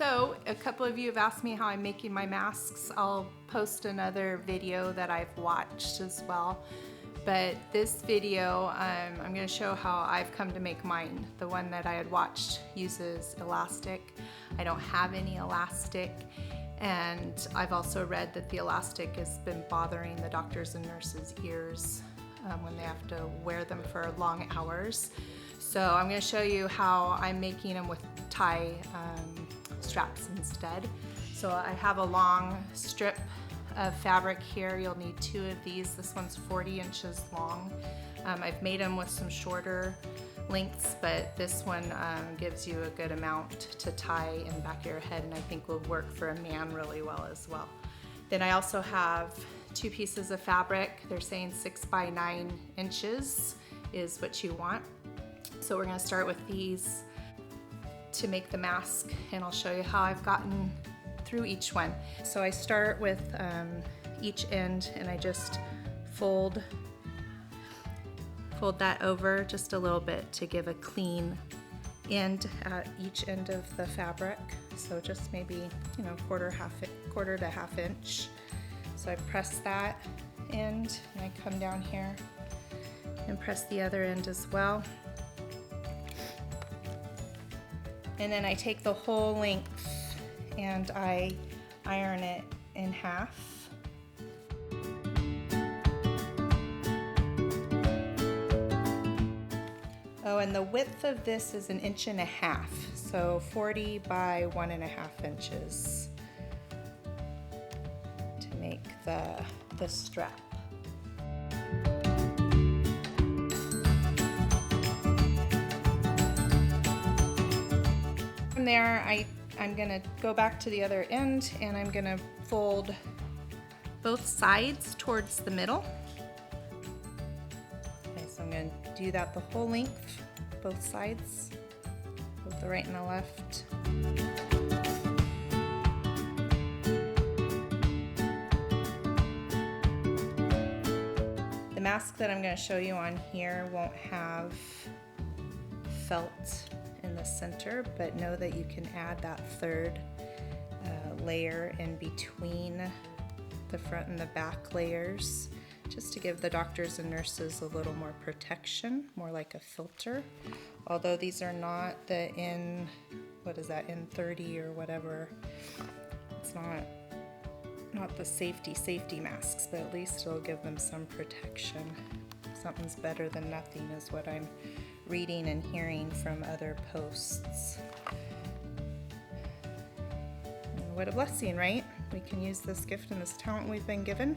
So a couple of you have asked me how I'm making my masks. I'll post another video that I've watched as well. But this video, I'm going to show how I've come to make mine. The one that I had watched uses elastic. I don't have any elastic. And I've also read that the elastic has been bothering the doctors and nurses' ears when they have to wear them for long hours. So I'm going to show you how I'm making them with tie straps instead. So I have a long strip of fabric here. You'll need 2 of these. This one's 40 inches long. I've made them with some shorter lengths, but this one gives you a good amount to tie in the back of your head, and I think will work for a man really well as well. Then I also have 2 pieces of fabric. They're saying 6 by 9 inches is what you want. So we're going to start with these to make the mask, and I'll show you how I've gotten through each one. So I start with each end, and I just fold that over just a little bit to give a clean end at each end of the fabric. So just maybe, quarter to half inch. So I press that end, and I come down here and press the other end as well. And then I take the whole length and I iron it in half. Oh, and the width of this is 1.5 inches, so 40 by 1.5 inches to make the strap. From there, I'm gonna go back to the other end, and I'm gonna fold both sides towards the middle. Okay, so I'm gonna do that the whole length, both sides, both the right and the left. The mask that I'm gonna show you on here won't have felt in the center, but know that you can add that third layer in between the front and the back layers, just to give the doctors and nurses a little more protection, more like a filter. Although these are not the N30 or whatever. It's not the safety masks, but at least it'll give them some protection. Something's better than nothing is what I'm reading and hearing from other posts. And what a blessing, right? We can use this gift and this talent we've been given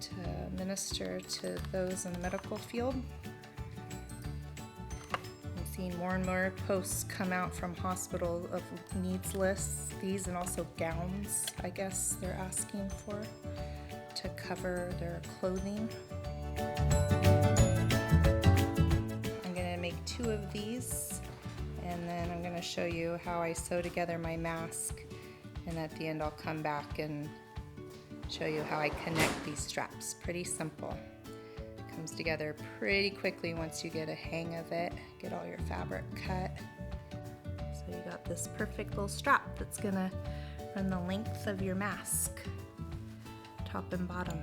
to minister to those in the medical field. I'm seeing more and more posts come out from hospitals of needs lists, these and also gowns, I guess they're asking for to cover their clothing. I'm going to make 2 of these, and then I'm going to show you how I sew together my mask, and at the end I'll come back and show you how I connect these straps. Pretty simple. It comes together pretty quickly once you get a hang of it. Get all your fabric cut. So you got this perfect little strap that's gonna run the length of your mask, top and bottom.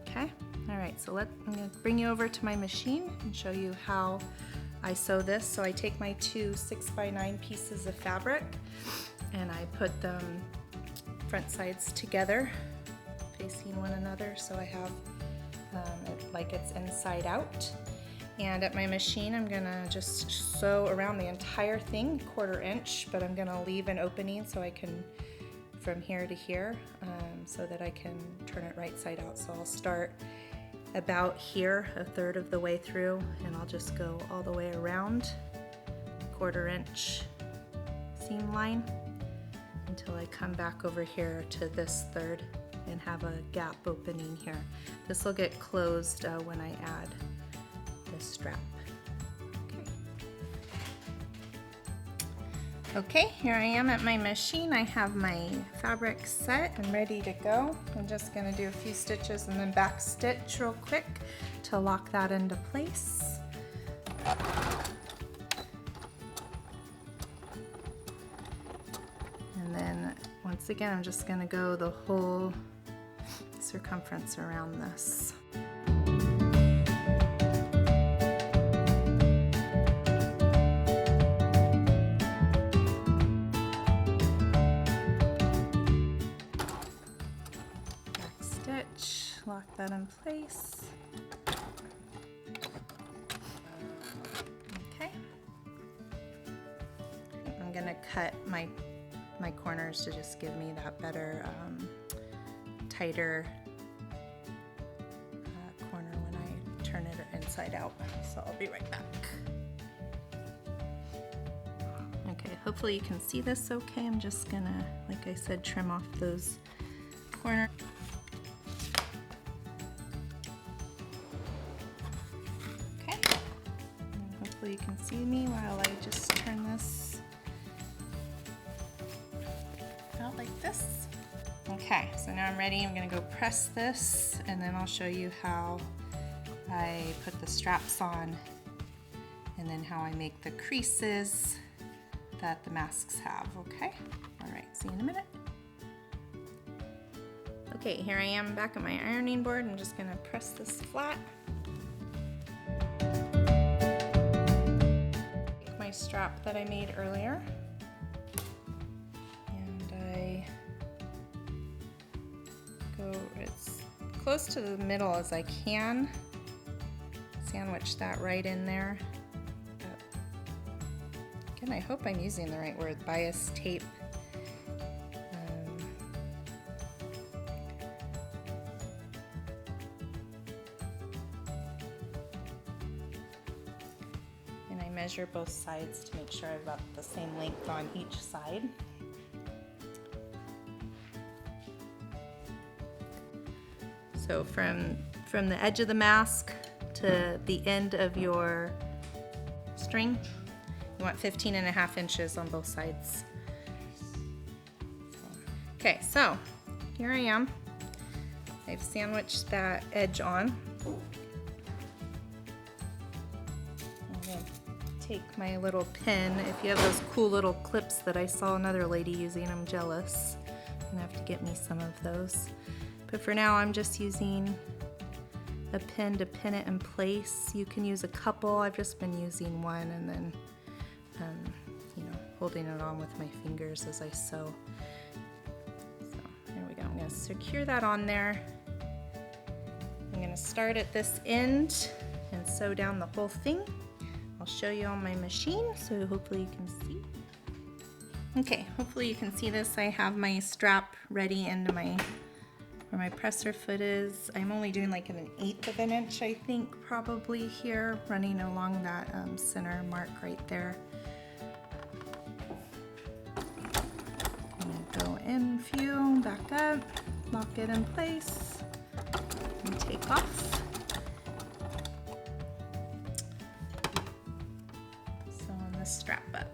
Okay? All right, so I'm gonna bring you over to my machine and show you how I sew this. So I take my 2 6 by 9 pieces of fabric and I put them front sides together, facing one another, so I have it like it's inside out. And at my machine, I'm gonna just sew around the entire thing, 1/4 inch, but I'm gonna leave an opening so I can, from here to here, so that I can turn it right side out. So I'll start about here, 1/3 of the way through, and I'll just go all the way around, 1/4 inch seam line, until I come back over here to this third and have a gap opening here. This will get closed when I add the strap. Okay, here I am at my machine. I have my fabric set and ready to go. I'm just gonna do a few stitches and then back stitch real quick to lock that into place. And once again, I'm just going to go the whole circumference around this. Back stitch, lock that in place. Okay. I'm going to cut my corners to just give me that better, tighter corner when I turn it inside out. So I'll be right back. Okay, hopefully you can see this okay. I'm just gonna, like I said, trim off those corners. Okay, and hopefully you can see me while I just turn this out like this. Okay, so now I'm ready. I'm gonna go press this and then I'll show you how I put the straps on and then how I make the creases that the masks have, okay? All right, see you in a minute. Okay, here I am back at my ironing board. I'm just gonna press this flat. Take my strap that I made earlier. It's close to the middle as I can. Sandwich that right in there. Again, I hope I'm using the right word, bias tape. And I measure both sides to make sure I've got the same length on each side. So from the edge of the mask to the end of your string, you want 15.5 inches on both sides. Okay, so here I am. I've sandwiched that edge on. I'm gonna take my little pin. If you have those cool little clips that I saw another lady using, I'm jealous. I'm gonna have to get me some of those. But for now, I'm just using a pin to pin it in place. You can use a couple. I've just been using one and then, you know, holding it on with my fingers as I sew. So there we go. I'm going to secure that on there. I'm going to start at this end and sew down the whole thing. I'll show you on my machine, so hopefully you can see. Okay, hopefully you can see this. I have my strap ready into where my presser foot is. I'm only doing like an 1/8 of an inch, I think, probably here, running along that center mark right there. I'm gonna go in a few, back up, lock it in place, and take off. Sew on this strap up.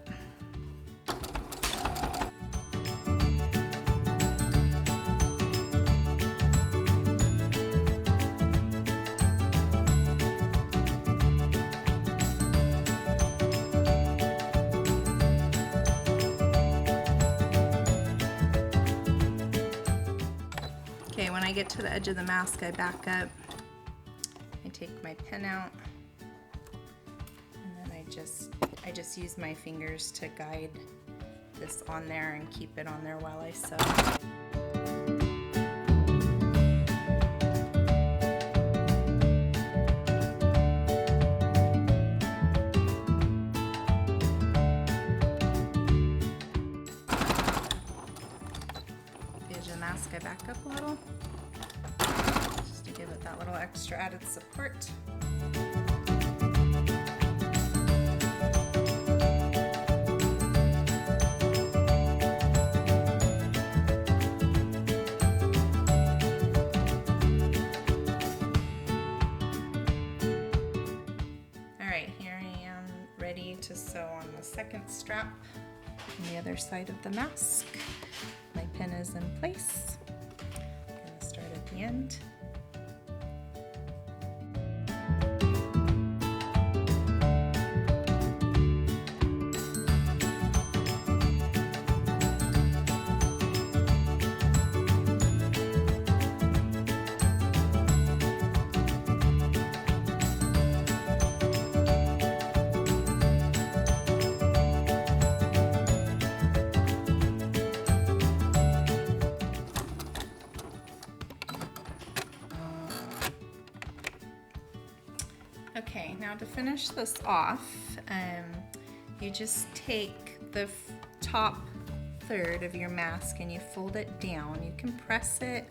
Okay, when I get to the edge of the mask, I back up, I take my pin out, and then I just use my fingers to guide this on there and keep it on there while I sew. Mask, I back up a little just to give it that little extra added support. Alright, here I am ready to sew on the second strap on the other side of the mask. My pin is in place. I'm going to start at the end. Now to finish this off, you just take the top third of your mask and you fold it down. You can press it,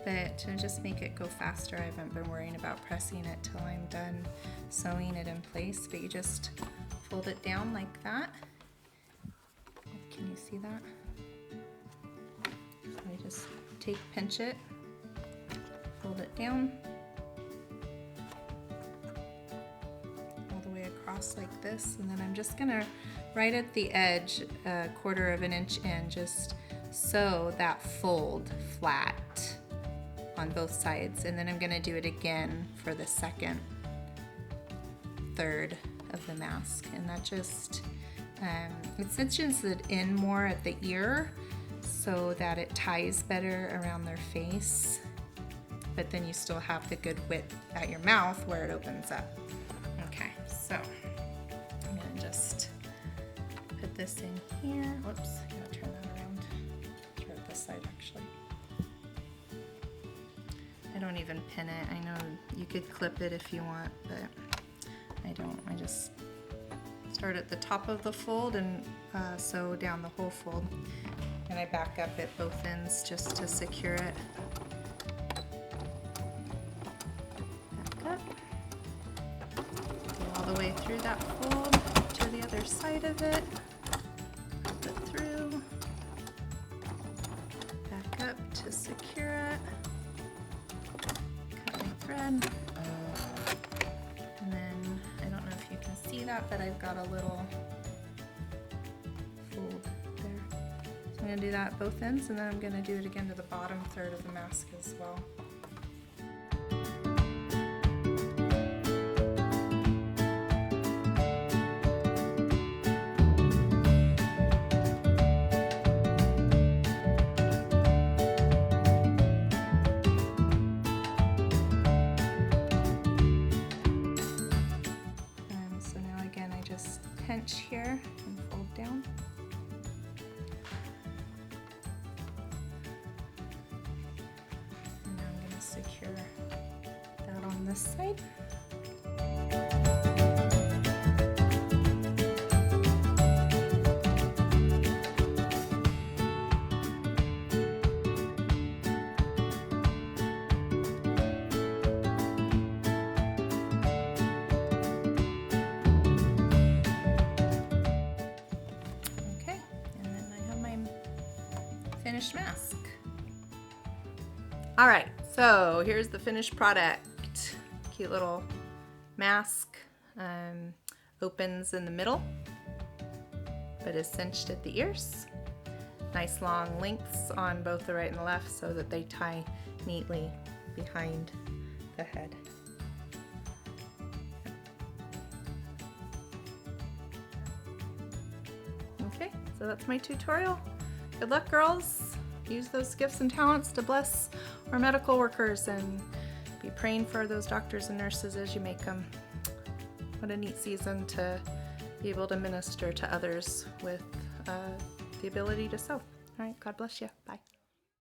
but to just make it go faster, I haven't been worrying about pressing it till I'm done sewing it in place, but you just fold it down like that. Can you see that? So I just pinch it, fold it down, all the way across like this, and then I'm just gonna, right at the edge, 1/4 of an inch in, just sew that fold flat on both sides, and then I'm gonna do it again for the second third of the mask, and that just it cinches it in more at the ear so that it ties better around their face, but then you still have the good width at your mouth where it opens up. Okay, so I'm gonna just put this in here. Whoops, I gotta turn that around. Turn it this side actually. I don't even pin it. I know you could clip it if you want, but I don't. I just start at the top of the fold and sew down the whole fold. And I back up at both ends just to secure it. Back up. Go all the way through that fold to the other side of it. Pop it through. Back up to secure it. Cut my thread. And then, I don't know if you can see that, but I've got a little fold there. So I'm going to do that at both ends, and then I'm going to do it again to the bottom third of the mask as well. Pinch here and fold down. And now I'm going to secure that on this side. Finished mask. All right, so here's the finished product. Cute little mask. Opens in the middle, but is cinched at the ears. Nice long lengths on both the right and the left so that they tie neatly behind the head. Okay, so that's my tutorial. Good luck, girls. Use those gifts and talents to bless our medical workers and be praying for those doctors and nurses as you make them. What a neat season to be able to minister to others with the ability to sew. All right, God bless you. Bye.